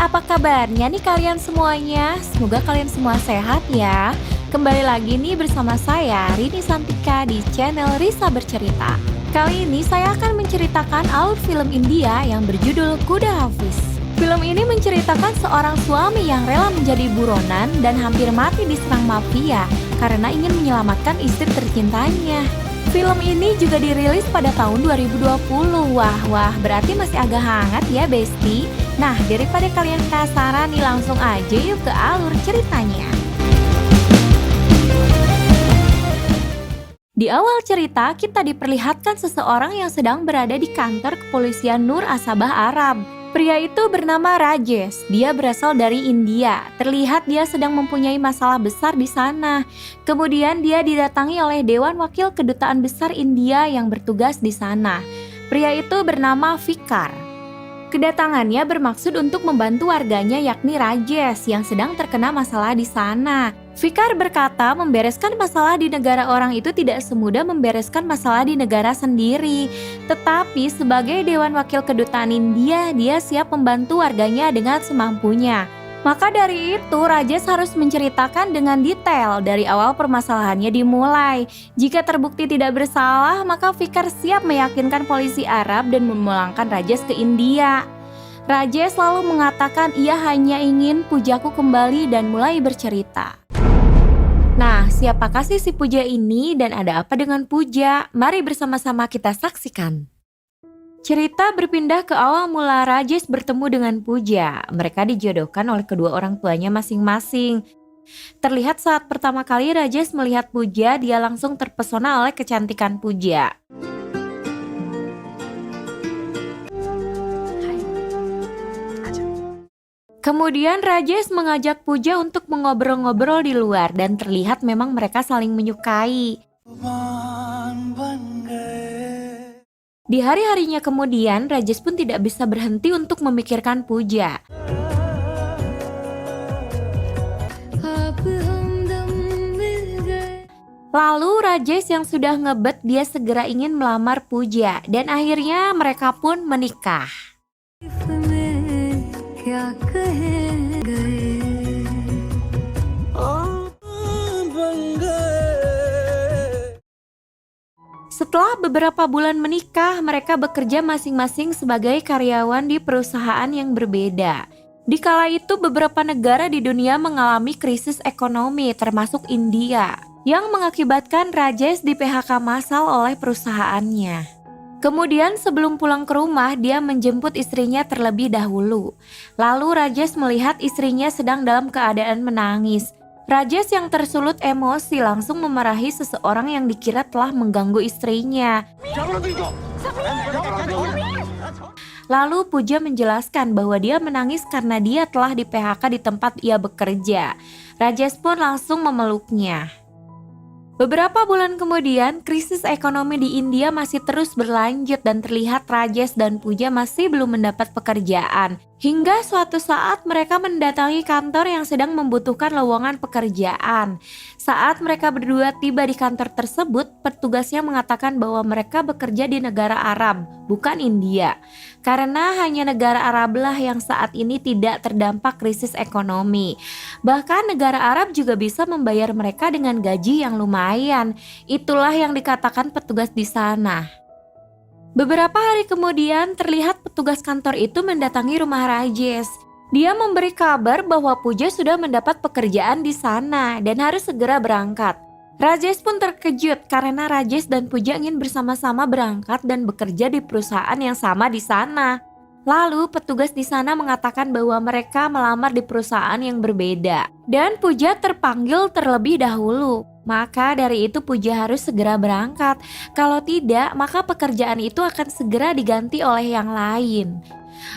apa kabarnya nih kalian semuanya? Semoga kalian semua sehat ya. Kembali lagi nih bersama saya Rini Santika di channel Risa Bercerita. Kali ini saya akan menceritakan alur film India yang berjudul Kuda Hafiz. Film ini menceritakan seorang suami yang rela menjadi buronan dan hampir mati diserang mafia karena ingin menyelamatkan istri tercintanya. Film ini juga dirilis pada tahun 2020. Wah, berarti masih agak hangat ya, Besti. Nah, daripada kalian penasaran nih, langsung aja yuk ke alur ceritanya. Di awal cerita, kita diperlihatkan seseorang yang sedang berada di kantor kepolisian Nur Asabah Arab. Pria itu bernama Rajesh. Dia berasal dari India. Terlihat dia sedang mempunyai masalah besar di sana. Kemudian dia didatangi oleh Dewan Wakil Kedutaan Besar India yang bertugas di sana. Pria itu bernama Fikar. Kedatangannya bermaksud untuk membantu warganya yakni Rajesh yang sedang terkena masalah di sana. Fikar berkata membereskan masalah di negara orang itu tidak semudah membereskan masalah di negara sendiri. Tetapi sebagai Dewan Wakil Kedutaan India, dia siap membantu warganya dengan semampunya. Maka dari itu, Rajesh harus menceritakan dengan detail dari awal permasalahannya dimulai. Jika terbukti tidak bersalah, maka Fikar siap meyakinkan polisi Arab dan memulangkan Rajesh ke India. Rajesh selalu mengatakan ia hanya ingin Pujaku kembali dan mulai bercerita. Nah, siapakah sih si Puja ini dan ada apa dengan Puja? Mari bersama-sama kita saksikan. Cerita berpindah ke awal mula Rajesh bertemu dengan Puja. Mereka dijodohkan oleh kedua orang tuanya masing-masing. Terlihat saat pertama kali Rajesh melihat Puja, dia langsung terpesona oleh kecantikan Puja. Kemudian Rajesh mengajak Puja untuk mengobrol-ngobrol di luar dan terlihat memang mereka saling menyukai. Di hari-harinya kemudian, Rajesh pun tidak bisa berhenti untuk memikirkan Puja. Lalu Rajesh yang sudah ngebet, dia segera ingin melamar Puja dan akhirnya mereka pun menikah. Setelah beberapa bulan menikah, mereka bekerja masing-masing sebagai karyawan di perusahaan yang berbeda. Di kala itu beberapa negara di dunia mengalami krisis ekonomi termasuk India yang mengakibatkan Rajesh di PHK massal oleh perusahaannya. Kemudian sebelum pulang ke rumah, dia menjemput istrinya terlebih dahulu. Lalu Rajesh melihat istrinya sedang dalam keadaan menangis. Rajesh yang tersulut emosi langsung memarahi seseorang yang dikira telah mengganggu istrinya. Lalu Puja menjelaskan bahwa dia menangis karena dia telah di PHK di tempat ia bekerja. Rajesh pun langsung memeluknya. Beberapa bulan kemudian, krisis ekonomi di India masih terus berlanjut dan terlihat Rajesh dan Puja masih belum mendapat pekerjaan. Hingga suatu saat mereka mendatangi kantor yang sedang membutuhkan lowongan pekerjaan. Saat mereka berdua tiba di kantor tersebut, petugasnya mengatakan bahwa mereka bekerja di negara Arab, bukan India. Karena hanya negara Arablah yang saat ini tidak terdampak krisis ekonomi. Bahkan negara Arab juga bisa membayar mereka dengan gaji yang lumayan. Itulah yang dikatakan petugas di sana. Beberapa hari kemudian terlihat petugas kantor itu mendatangi rumah Rajesh. Dia memberi kabar bahwa Puja sudah mendapat pekerjaan di sana dan harus segera berangkat. Rajesh pun terkejut karena Rajesh dan Puja ingin bersama-sama berangkat dan bekerja di perusahaan yang sama di sana. Lalu petugas di sana mengatakan bahwa mereka melamar di perusahaan yang berbeda dan Puja terpanggil terlebih dahulu. Maka dari itu Puja harus segera berangkat. Kalau tidak, maka pekerjaan itu akan segera diganti oleh yang lain.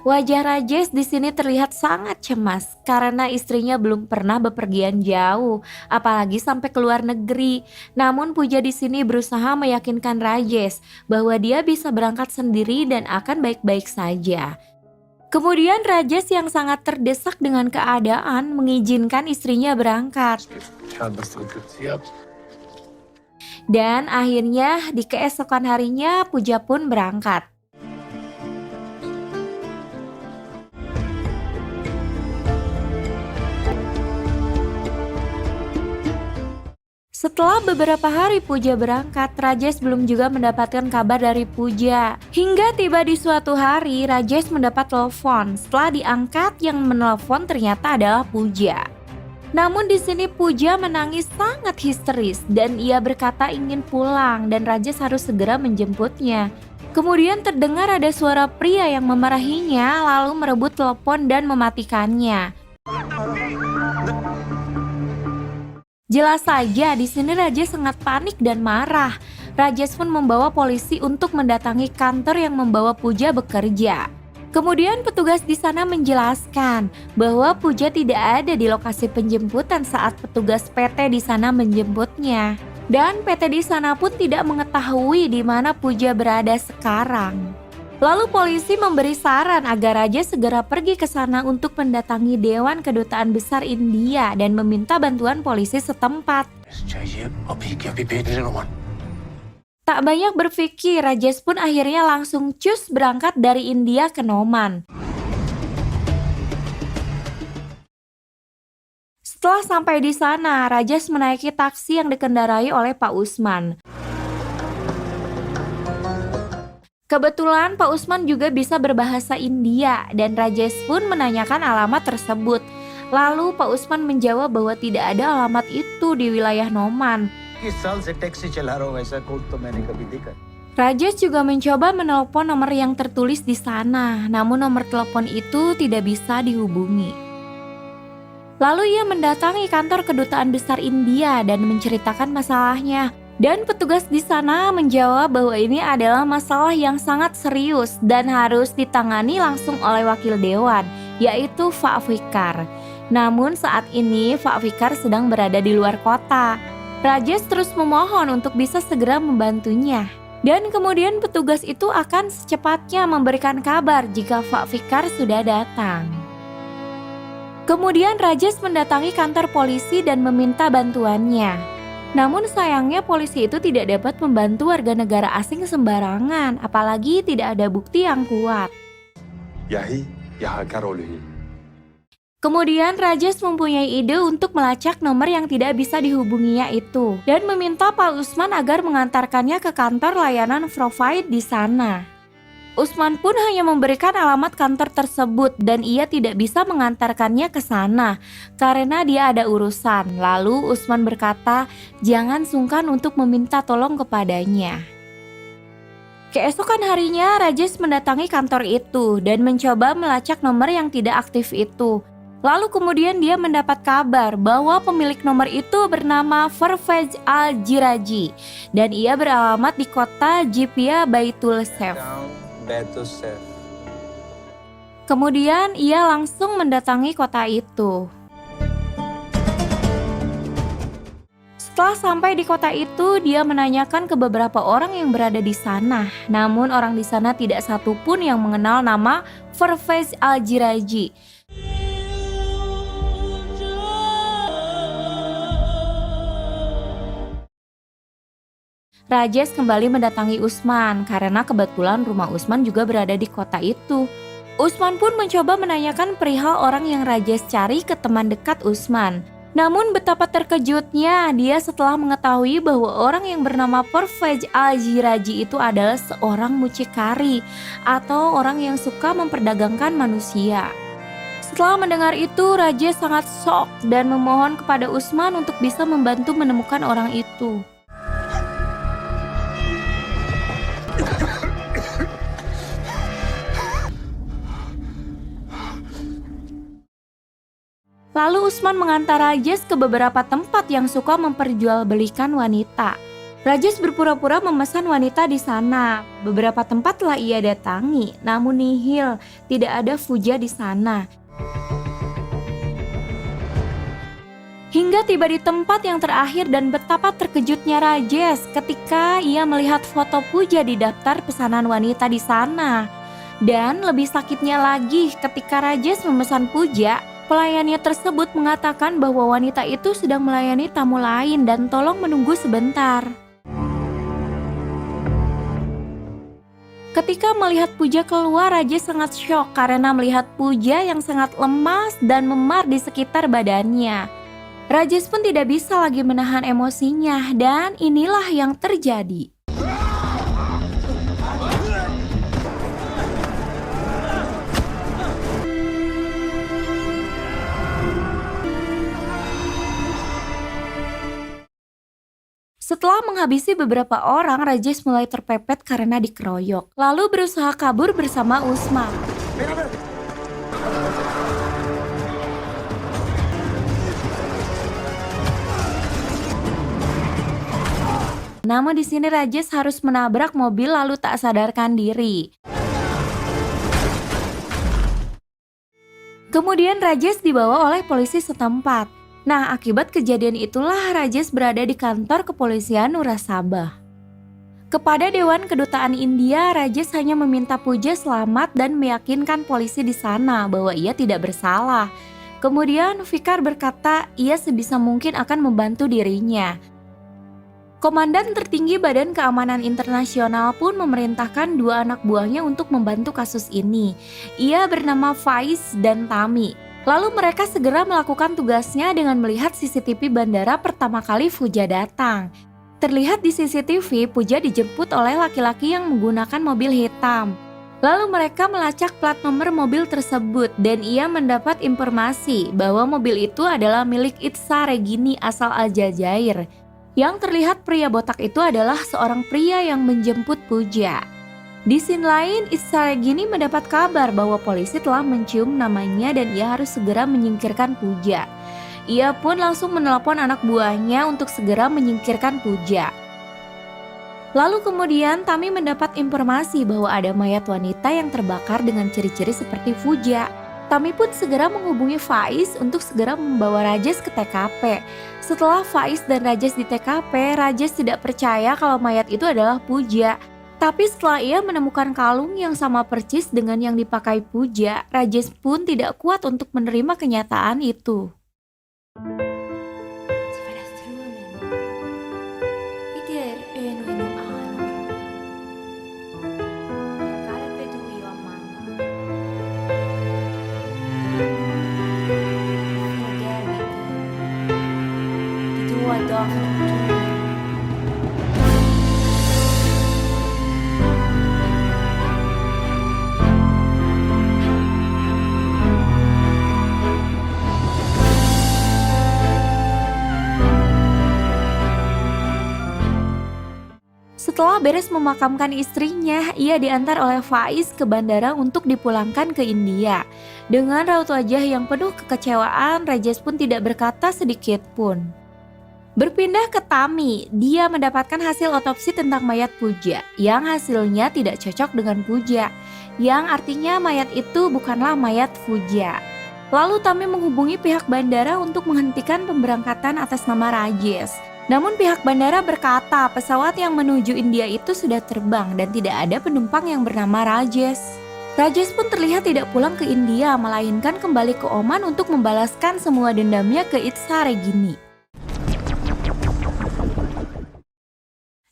Wajah Rajesh di sini terlihat sangat cemas karena istrinya belum pernah bepergian jauh, apalagi sampai ke luar negeri. Namun Puja di sini berusaha meyakinkan Rajesh bahwa dia bisa berangkat sendiri dan akan baik-baik saja. Kemudian Rajesh yang sangat terdesak dengan keadaan mengizinkan istrinya berangkat. Dan akhirnya di keesokan harinya Puja pun berangkat. Setelah beberapa hari Puja berangkat, Rajesh belum juga mendapatkan kabar dari Puja. Hingga tiba di suatu hari, Rajesh mendapat telepon. Setelah diangkat, yang menelpon ternyata adalah Puja. Namun di sini Puja menangis sangat histeris dan ia berkata ingin pulang dan Rajesh harus segera menjemputnya. Kemudian terdengar ada suara pria yang memarahinya lalu merebut telepon dan mematikannya. Jelas saja di sini Rajesh sangat panik dan marah. Rajesh pun membawa polisi untuk mendatangi kantor yang membawa Puja bekerja. Kemudian petugas di sana menjelaskan bahwa Puja tidak ada di lokasi penjemputan saat petugas PT di sana menjemputnya. Dan PT di sana pun tidak mengetahui di mana Puja berada sekarang. Lalu polisi memberi saran agar Rajesh segera pergi ke sana untuk mendatangi Dewan Kedutaan Besar India dan meminta bantuan polisi setempat. Tak banyak berpikir, Rajesh pun akhirnya langsung cus berangkat dari India ke Noman. Setelah sampai di sana, Rajesh menaiki taksi yang dikendarai oleh Pak Usman. Kebetulan Pak Usman juga bisa berbahasa India dan Rajesh pun menanyakan alamat tersebut. Lalu Pak Usman menjawab bahwa tidak ada alamat itu di wilayah Noman. Rajesh juga mencoba menelpon nomor yang tertulis di sana, namun nomor telepon itu tidak bisa dihubungi. Lalu ia mendatangi kantor Kedutaan Besar India dan menceritakan masalahnya. Dan petugas di sana menjawab bahwa ini adalah masalah yang sangat serius dan harus ditangani langsung oleh wakil dewan, yaitu Pak Fikar. Namun saat ini Pak Fikar sedang berada di luar kota. Rajesh terus memohon untuk bisa segera membantunya. Dan kemudian petugas itu akan secepatnya memberikan kabar jika Pak Fikar sudah datang. Kemudian Rajesh mendatangi kantor polisi dan meminta bantuannya. Namun sayangnya polisi itu tidak dapat membantu warga negara asing sembarangan, apalagi tidak ada bukti yang kuat. Kemudian Rajesh mempunyai ide untuk melacak nomor yang tidak bisa dihubunginya itu dan meminta Pak Usman agar mengantarkannya ke kantor layanan provide di sana. Usman pun hanya memberikan alamat kantor tersebut dan ia tidak bisa mengantarkannya ke sana karena dia ada urusan. Lalu Usman berkata, jangan sungkan untuk meminta tolong kepadanya. Keesokan harinya Rajesh mendatangi kantor itu dan mencoba melacak nomor yang tidak aktif itu. Lalu kemudian dia mendapat kabar bahwa pemilik nomor itu bernama Farfaj Al-Jiraji dan ia beralamat di kota Jipia Baitul Sef. Kemudian ia langsung mendatangi kota itu. Setelah sampai di kota itu, dia menanyakan ke beberapa orang yang berada di sana. Namun orang di sana tidak satupun yang mengenal nama Farfaj Al-Jiraji. Rajesh kembali mendatangi Usman karena kebetulan rumah Usman juga berada di kota itu. Usman pun mencoba menanyakan perihal orang yang Rajesh cari ke teman dekat Usman. Namun betapa terkejutnya dia setelah mengetahui bahwa orang yang bernama Farfaj Al-Jiraji itu adalah seorang mucikari atau orang yang suka memperdagangkan manusia. Setelah mendengar itu, Rajesh sangat shock dan memohon kepada Usman untuk bisa membantu menemukan orang itu. Lalu Usman mengantar Rajesh ke beberapa tempat yang suka memperjualbelikan wanita. Rajesh berpura-pura memesan wanita di sana. Beberapa tempat telah ia datangi, namun nihil, tidak ada Puja di sana. Hingga tiba di tempat yang terakhir dan betapa terkejutnya Rajesh ketika ia melihat foto Puja di daftar pesanan wanita di sana. Dan lebih sakitnya lagi ketika Rajesh memesan Puja, pelayannya tersebut mengatakan bahwa wanita itu sedang melayani tamu lain dan tolong menunggu sebentar. Ketika melihat Puja keluar, Rajesh sangat syok karena melihat Puja yang sangat lemas dan memar di sekitar badannya. Rajesh pun tidak bisa lagi menahan emosinya dan inilah yang terjadi. Setelah menghabisi beberapa orang, Rajesh mulai terpepet karena dikeroyok. Lalu berusaha kabur bersama Usman. Namun di sini Rajesh harus menabrak mobil lalu tak sadarkan diri. Kemudian Rajesh dibawa oleh polisi setempat. Nah, akibat kejadian itulah Rajesh berada di kantor kepolisian Nurasabah. Kepada Dewan Kedutaan India, Rajesh hanya meminta Pooja selamat dan meyakinkan polisi di sana bahwa ia tidak bersalah. Kemudian Vikar berkata ia sebisa mungkin akan membantu dirinya. Komandan tertinggi Badan Keamanan Internasional pun memerintahkan 2 anak buahnya untuk membantu kasus ini. Ia bernama Faiz dan Tami. Lalu mereka segera melakukan tugasnya dengan melihat CCTV bandara pertama kali Pooja datang. Terlihat di CCTV, Pooja dijemput oleh laki-laki yang menggunakan mobil hitam. Lalu mereka melacak plat nomor mobil tersebut dan ia mendapat informasi bahwa mobil itu adalah milik Itza Regini asal Aljazair. Yang terlihat pria botak itu adalah seorang pria yang menjemput Pooja. Di scene lain, Itza Regini mendapat kabar bahwa polisi telah mencium namanya dan ia harus segera menyingkirkan Pooja. Ia pun langsung menelepon anak buahnya untuk segera menyingkirkan Pooja. Lalu kemudian Tami mendapat informasi bahwa ada mayat wanita yang terbakar dengan ciri-ciri seperti Pooja. Tami pun segera menghubungi Faiz untuk segera membawa Rajesh ke TKP. Setelah Faiz dan Rajesh di TKP, Rajesh tidak percaya kalau mayat itu adalah Pooja. Tapi setelah ia menemukan kalung yang sama persis dengan yang dipakai Pooja, Rajesh pun tidak kuat untuk menerima kenyataan itu. Setelah beres memakamkan istrinya, ia diantar oleh Faiz ke bandara untuk dipulangkan ke India. Dengan raut wajah yang penuh kekecewaan, Rajesh pun tidak berkata sedikit pun. Berpindah ke Tami, dia mendapatkan hasil otopsi tentang mayat Pooja, yang hasilnya tidak cocok dengan Pooja, yang artinya mayat itu bukanlah mayat Pooja. Lalu Tami menghubungi pihak bandara untuk menghentikan pemberangkatan atas nama Rajesh. Namun pihak bandara berkata pesawat yang menuju India itu sudah terbang dan tidak ada penumpang yang bernama Rajesh. Rajesh pun terlihat tidak pulang ke India, melainkan kembali ke Oman untuk membalaskan semua dendamnya ke Itza Regini.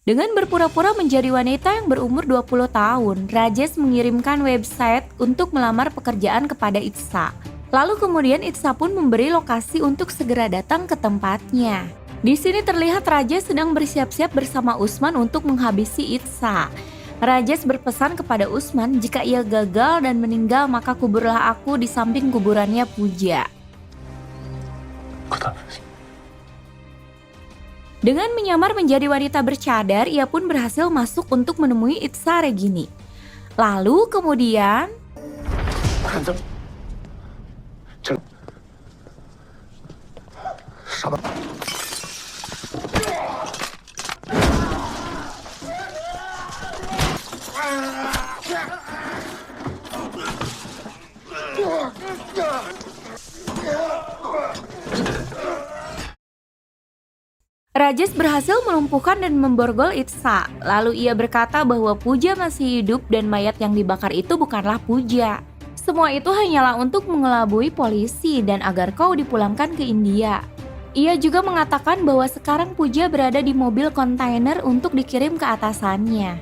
Dengan berpura-pura menjadi wanita yang berumur 20 tahun, Rajesh mengirimkan website untuk melamar pekerjaan kepada Itza. Lalu kemudian Itza pun memberi lokasi untuk segera datang ke tempatnya. Di sini terlihat Rajesh sedang bersiap-siap bersama Usman untuk menghabisi Itza. Rajesh berpesan kepada Usman jika ia gagal dan meninggal maka kuburlah aku di samping kuburannya Pooja. Dengan menyamar menjadi wanita bercadar, ia pun berhasil masuk untuk menemui Itza Regini. Lalu kemudian Rajesh berhasil melumpuhkan dan memborgol Itza. Lalu ia berkata bahwa Pooja masih hidup dan mayat yang dibakar itu bukanlah Pooja. Semua itu hanyalah untuk mengelabui polisi dan agar kau dipulangkan ke India. Ia juga mengatakan bahwa sekarang Pooja berada di mobil kontainer untuk dikirim ke atasannya.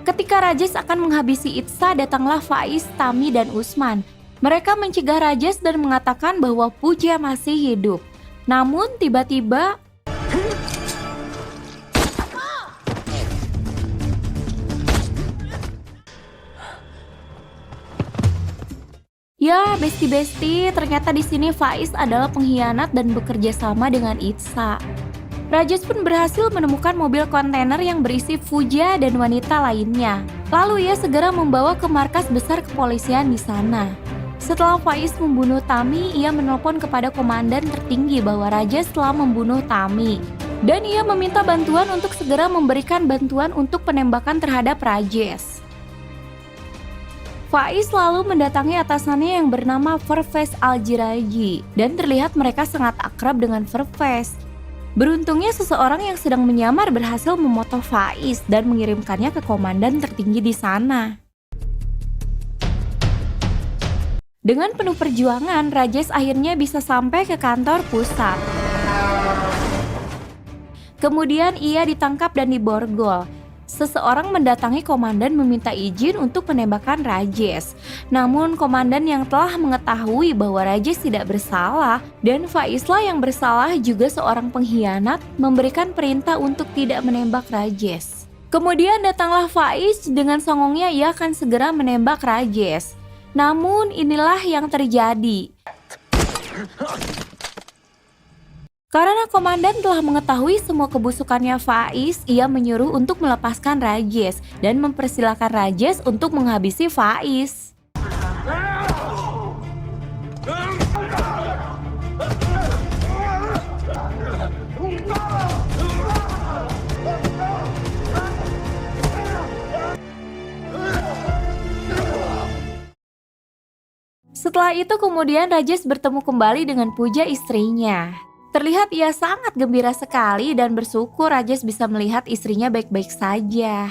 Ketika Rajesh akan menghabisi Itza, datanglah Faiz, Tami, dan Usman. Mereka mencegah Rajesh dan mengatakan bahwa Pooja masih hidup. Namun tiba-tiba ya, besti-besti, ternyata di sini Faiz adalah pengkhianat dan bekerja sama dengan Itza. Rajesh pun berhasil menemukan mobil kontainer yang berisi Fuja dan wanita lainnya. Lalu ia segera membawa ke markas besar kepolisian di sana. Setelah Faiz membunuh Tami, ia menelpon kepada komandan tertinggi bahwa Rajesh telah membunuh Tami. Dan ia meminta bantuan untuk segera memberikan bantuan untuk penembakan terhadap Rajesh. Faiz lalu mendatangi atasannya yang bernama Pervez Al-Jiraji dan terlihat mereka sangat akrab dengan Pervez. Beruntungnya seseorang yang sedang menyamar berhasil memoto Faiz dan mengirimkannya ke komandan tertinggi di sana. Dengan penuh perjuangan, Rajesh akhirnya bisa sampai ke kantor pusat. Kemudian ia ditangkap dan diborgol. Seseorang mendatangi komandan meminta izin untuk penembakan Rajesh. Namun komandan yang telah mengetahui bahwa Rajesh tidak bersalah dan Faizlah yang bersalah juga seorang pengkhianat memberikan perintah untuk tidak menembak Rajesh. Kemudian datanglah Faiz dengan songongnya ia akan segera menembak Rajesh. Namun inilah yang terjadi. Karena komandan telah mengetahui semua kebusukannya Faiz, ia menyuruh untuk melepaskan Rajesh dan mempersilahkan Rajesh untuk menghabisi Faiz. Setelah itu kemudian Rajesh bertemu kembali dengan Puja istrinya. Terlihat ia sangat gembira sekali dan bersyukur Rajesh bisa melihat istrinya baik-baik saja.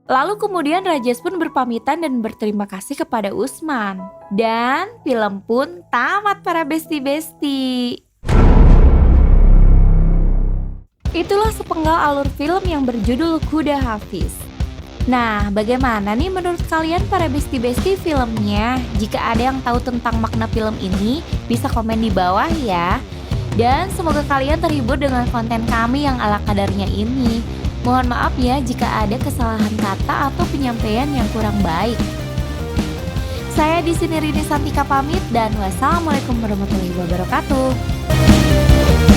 Lalu kemudian Rajesh pun berpamitan dan berterima kasih kepada Usman. Dan film pun tamat para besti-besti. Itulah sepenggal alur film yang berjudul Kuda Hafiz. Nah, bagaimana nih menurut kalian para besti-besti filmnya? Jika ada yang tahu tentang makna film ini, bisa komen di bawah ya. Dan semoga kalian terhibur dengan konten kami yang ala kadarnya ini. Mohon maaf ya jika ada kesalahan kata atau penyampaian yang kurang baik. Saya di sini Rini Santika pamit dan wassalamualaikum warahmatullahi wabarakatuh.